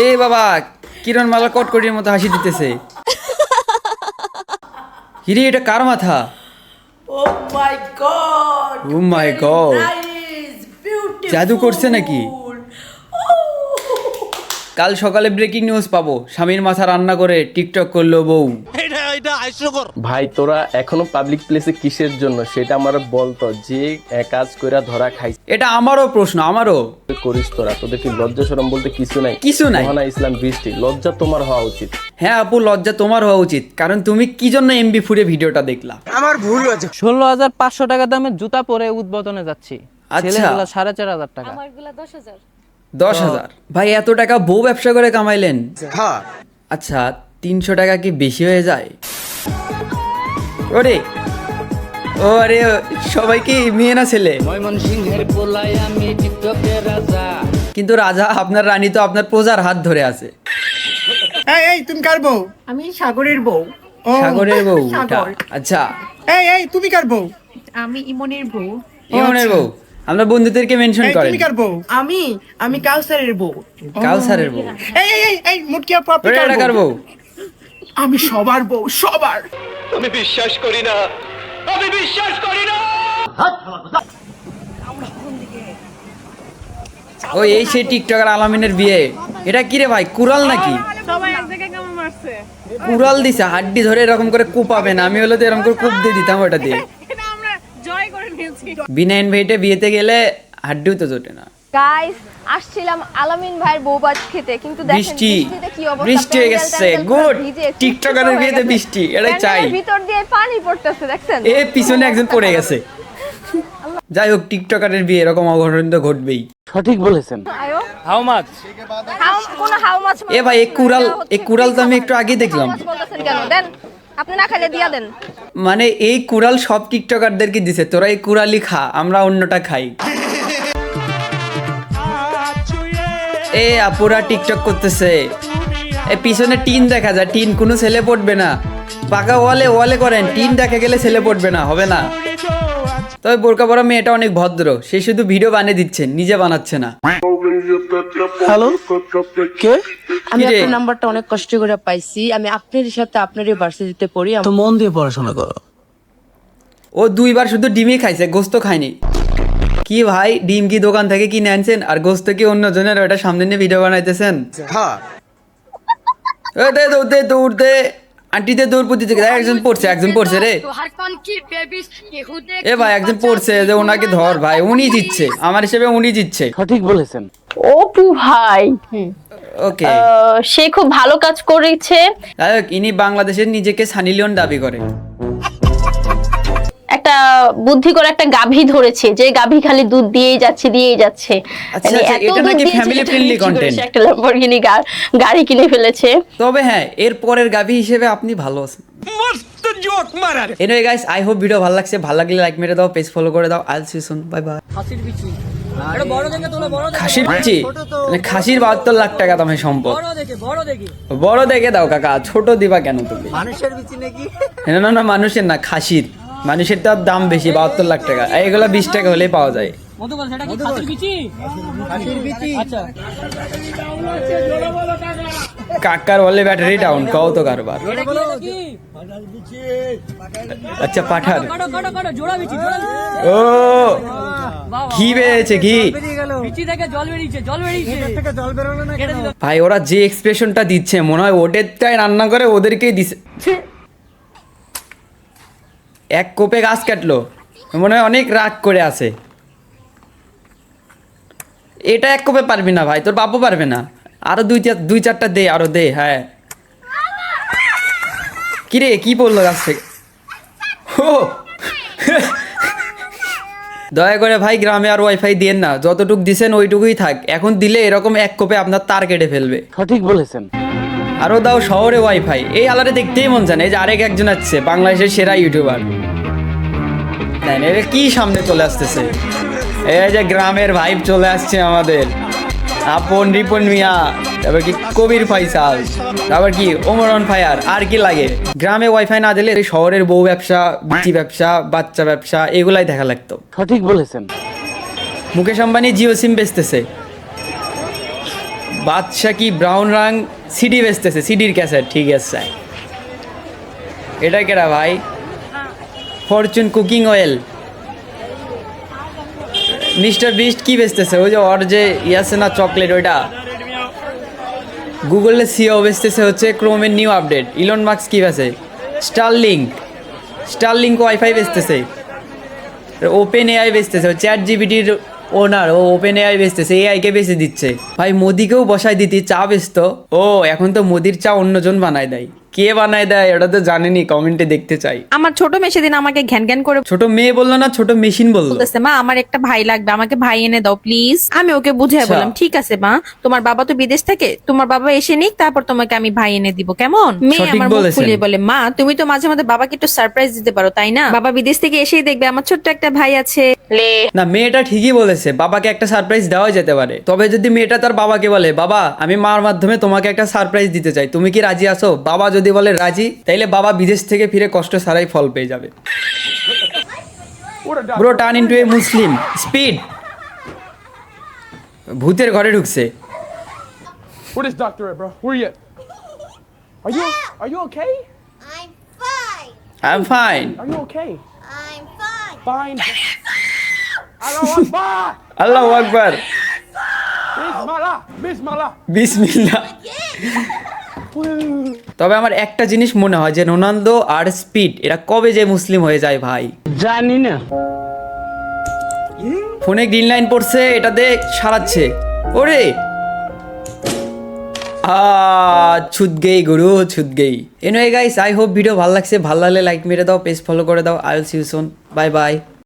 এ বাবা, কিরণ মালা কটকটির মতো হাসি দিতেছে। হিরে, এটা কার মাথা? Oh my god! Oh my god! Nice, beautiful. জাদু করছে নাকি? কাল সকালে ব্রেকিং নিউজ পাবো, স্বামীর মাথা রান্না করে টিকটক করলো বউ। ভাই তোরা এখনো পাবলিক প্লেসে কিসের জন্য সেটা আমার বলতো, যে কাজ কইরা ধরা খাইছিস এটা আমারও প্রশ্ন, আমারও। করিস তোরা, তোদের কি লজ্জা শরম বলতে কিছু নাই? কিছু নাই। মহানা ইসলাম বৃষ্টি, লজ্জা তোমার হওয়া উচিত। হ্যাঁ আপু, লজ্জা তোমার হওয়া উচিত, কারণ তুমি কি জন্য এমবি ফুডে ভিডিওটা দেখলা? 16,500 টাকা দামের জুতা পরে উদ্বোধনে যাচ্ছি। আচ্ছা। ছেলেগুলা 4,500 টাকা। আমারগুলা 10,000। 10,000? ভাই এত টাকা বউ ব্যবসা করে কামাইলেন? আচ্ছা, 300 টাকা কি বেশি হয়ে যায়? ওরে ওরে, সবাই কি মেয়ে না ছেলে? কিন্তু রাজা, আপনার রানী তো আপনার প্রজার হাত ধরে আছে। এই তুমি কার বউ? আমি সাগরের বউ। ও, সাগরের বউ? সাগর। আচ্ছা, এই তুমি কার বউ? আমি ইমনের বউ। ইমনের বউ? আমরা বন্ধুদেরকে মেনশন এই করেন। তুমি কার বউ? আমি কাউসারের বউ। কাউসারের বউ? এই মুটকি আপু, আপনি ওরে, এটা কার বউ? আমি সবার বউ, সবার। ও এই সেই টিকটকার আলামিনের বিয়ে। এটা কি রে ভাই, কুড়াল নাকি? সবাই এক জায়গায় কেমন মারছে? কুড়াল দিছে, হাড্ডি ধরে এরকম করে কুপাবে না? আমি হলে তো এরকম করে কুপ দিয়ে দিতাম ওটা দিয়ে। এটা আমরা জয় করে নিয়েছি। বিনা ইনভাইটে বিয়েতে গেলে হাড্ডিও তো জোটে না। গাইস, আসছিলাম আলামিন ভাইয়ের বউবাজ খেতে, কিন্তু দেখেন বৃষ্টি, বৃষ্টিতে কি অবস্থা। বৃষ্টি হয়ে প্যান্ডেল গেছে। ট্যান্ডেল পুরো গুড, ভিজে, টিকটকারের হয়ে বিয়েতে গেছে। বৃষ্টি, এটাই চাই। প্যান্ডেলের ভিতর দিয়ে পানি পড়তেছে, দেখছেন? এ পিছনে একজন পড়ে গেছে। যাই হোক, টিকটকারের বিয়ে এরকম অঘটন তো ঘটবেই। সঠিক বলেছেন। আয়ো হাউ মাছ? কোন হাউ মাছ? এ ভাই, এই কুড়াল তো আমি একটু আগে দেখলাম। হাউ মাছ বলতেছেন কেন? দেন, আপনি না খাইলে দিয়া দেন। মানে এই কুড়াল সব টিকটকারদেরকে দিছে, তোরা এই কুড়ালি খা, আমরা অন্যটা খাই। এ আপুরা টিকটক করতেছে। এ পিছনে টিন দেখা যায়, টিন কোনো ছেলে পড়বে না। পাকা ওয়ালে করেন, টিন দেখা গেলে ছেলে পড়বে না, হবে না। তবে বোরকা পরা মেয়েটা অনেক ভদ্র, সে শুধু ভিডিও বানিয়ে দিচ্ছে, নিজে বানাচ্ছে না। হ্যালো, কে? আমি কি রে? আপনার নাম্বারটা অনেক কষ্ট করে পাইছি। আমি আপনার সাথে আপনারই ভার্সিটিতে পড়ি। তো মন দিয়ে পড়াশোনা করো। ও 2বার শুধু ডিমই খাইছে, গোস্ত খায়নি। কি ভাই, ডিম কি দোকান থেকে কিনে আনছেন, আর গোস্ত কি অন্য জনের? ওটা সামনে নিয়ে ভিডিও বানাইতেছেন? দৌড়তে আন্টিতে দৌড় পুঁতি থেকে একজন পড়ছে রে। এ ভাই, একজন পড়ছে, যে ওনাকে ধর ভাই, উনি জিতছে, আমার হিসেবে উনি জিতছে। সঠিক বলেছেন। অপু ভাই, ওকে, সে খুব ভালো কাজ করেছে। যাই হোক, ইনি বাংলাদেশের নিজেকে সানি লিওন দাবি করে। একটা বুদ্ধি করে একটা গাভী ধরেছে, যে গাভী খালি দুধ দিয়েই যাচ্ছে। আচ্ছা, মানে আচ্ছা, এত এটা দুধ নাকি দিয়েছে family যে friendly বিক্রি content। করেছে, একটা ল্যাম্বরগিনি গাড়ি কিনে ফেলেছে। তবে হ্যাঁ, এর পরের গাভী হিসেবে আপনি ভালো আছেন। Anyway guys, I hope video ভালো লাগছে। ভালো লাগলে লাইক মেরে দাও, পেজ ফলো করে দাও। I will see you soon, bye bye. খাসির বিচি, মানে খাসির 72 লাখ টাকা দামের সম্পদ। বড় দেখে দাও কাকা, ছোট দিবা কেন তুমি? মানুষের বিচি নাকি? না, মানুষের না, খাসির। মানুষের তো দাম বেশি, 72 লাখ টাকা। এইগুলা 20 টাকা হলেই পাওয়া যায়। কাকার বলে ব্যাটারি ডাউন, কও তো কারবার। আচ্ছা, পাঠার। ও ঘি বেড়েছে, ঘি। ভাই, ওরা যে এক্সপ্রেশনটা দিচ্ছে, মনে হয় ওদেরটাই রান্না করে ওদেরকেই দিছে। এক কোপে গাছ কাটলো, মনে হয় অনেক রাগ করে আছে। এটা এক কোপে পারবি না ভাই, তোর বাপও পারবে না। আরো দুই চারটা দে, আরো দে। হ্যাঁ, কিরে কি পড়লো গাছ থেকে? ও দয়া করে ভাই, গ্রামে আর ওয়াইফাই দিয়েন না, যতটুক দিছেন ওইটুকুই থাক। এখন দিলে এরকম এক কোপে আপনার তার কেটে ফেলবে। সঠিক বলেছেন। আরো দাও শহরে ওয়াইফাই। এই আলারে দেখতেই মন জানে, এই যে আরেক একজন আসছে, বাংলাদেশের সেরা ইউটিউবার। তাই না? এটা কি সামনে চলে আসতেছে? এই যে গ্রামের ভাইব চলে আসছে আমাদের। আপন রিপন মিয়া, তারপর কি কবির ফাইসাল, তারপর কি ওমরন ফায়ার, আর কি লাগে? গ্রামে ওয়াইফাই না দিলে শহরের বউ ব্যবসা, বিচি ব্যবসা, বাচ্চা ব্যবসা, এগুলাই দেখা লাগতো। সঠিক বলেছেন। মুকেশ আম্বানি জিও সিম বেচতেছে, বাদশা কি ব্রাউন রাং সিডি বেচতেছে, সিডির ক্যাসেট, ঠিক আছে। এটা কেডা ভাই? Fortune cooking oil. Mister beast কি বেচতেছে? ওই যে ওর যে আছে না চকলেট, ওইটা। গুগলে সিও বেচতেছে হচ্ছে ক্রোমের নিউ আপডেট। ইলন মাস্ক কি বেচে? স্টারলিংক ওয়াইফাই বেচতেছে। ওপেন এআই বেচতেছে, চ্যাট জিপিটির ওনার, ও ওপেন এআই বেচতেছে, এআইকে বেচে দিচ্ছে। ভাই মোদিকেও বসাই দিতি, চা বেচতো। ও এখন তো মোদির চা অন্যজন বানায় দেয়। কে বানায় দেয় ওটা তো জানেনি, কমেন্টে দেখতে চাই। আমার ছোট মেয়ে সেদিন আমাকে ঘ্যান ঘ্যান করে ছোট মেয়ে বললো না, ছোট মেশিন বললো। বলতেছে, মা আমার একটা ভাই লাগবে, আমাকে ভাই এনে দাও প্লিজ। আমি ওকে বুঝিয়ে আচ্ছা। বললাম, ঠিক আছে মা, তোমার বাবা তো বিদেশ থেকে, তোমার বাবা এসে নিক, তারপর তোমাকে আমি ভাই এনে দিব, কেমন? মেয়ে সঠিক আমার মুখ বলেছেন। ফুলিয়ে বলে, মা তুমি তো মাঝে মাঝে বাবাকে একটু সারপ্রাইজ দিতে পারো, তাই না? বাবা বিদেশ থেকে এসেই দেখবে আমার ছোট্ট একটা ভাই আছে। না, মেয়েটা ঠিকই বলেছে, বাবাকে একটা সারপ্রাইজ দেওয়া যেতে পারে। তবে যদি মেয়েটা তার বাবাকে বলে, বাবা আমি মার মাধ্যমে তোমাকে একটা সারপ্রাইজ দিতে চাই, তুমি কি রাজি আছো? বাবা যদি বলে রাজি, তাইলে বাবা বিদেশ থেকে ফিরে কষ্ট ছাড়াই ফল পেয়ে যাবে। Bro turn into a Muslim speed. ভূতের ঘরে ঢুকছে। Where this doctor at, bro? Where you at? Are you okay? I'm fine. I am fine. Are you okay? I'm fine. Fine. Allahu Akbar. আল্লাহু আকবার। Bismillah. বিসমিল্লাহ। তবে আমার একটা জিনিস মনে হয় যে রোনালদো আর স্পিড এরা কবে যে মুসলিম হয়ে যায় ভাই জানি না। ফোনে গ্রিন লাইন পড়ছে, এটাতে সারাচ্ছে। ওরে ছুট গেই গুরু, ছুট গেই। Anyway guys, I hope video ভালো লাগছে। ভালো লাগলে লাইক মেরে দাও, পেজ ফলো করে দাও। I will see you soon, bye by.